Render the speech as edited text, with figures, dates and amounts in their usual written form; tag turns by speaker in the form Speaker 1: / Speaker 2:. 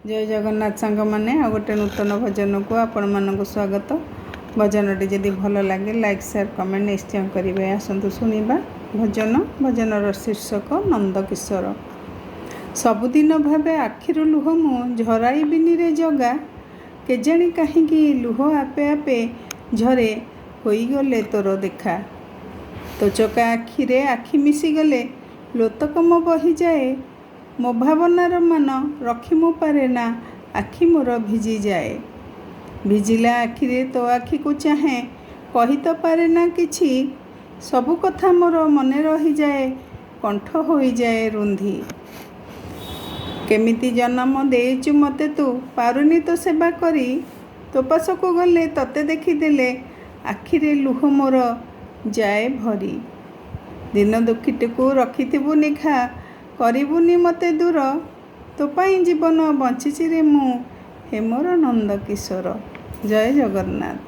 Speaker 1: जय जगन्नाथ सांग मैंने आ गोटे नूतन भजन को आपण मानक स्वागत। भजनटी जदि भल लगे लाइक शेयर कमेंट निश्चय करेंगे। आसतु शुणा भजनर शीर्षक नंदकिशोर। सबुदिन भावे आखिर लुह मु झराइबिनी रे जगा, केजाणी कहीं लुह आपे आपे झरे होईगले तोर देखा। तो चका आखिरे आखि मिशीगले लोतकम बही जाए, मो भावनार मान रखी मु पारे ना आखि मोर भिजी जाए। भिजिला आखिरे तो आखि को चाहे कही तो पारे ना किछि, सबु कथा मोर मने रही जाए कंठ होई जाए रुंधी। केमिति जन्म देइचु मते तू पारुनी तो सेवा करी, तो पासको गले तते देखिदेले आखिरे लुह मोर जाए भरी। दिन दुखीटिकु रखिथिबु निखा करिबुनी मते दूर, तो पाई जीवन बंचिछि रे मु हे मोर नंदकिशोर। जय जगन्नाथ।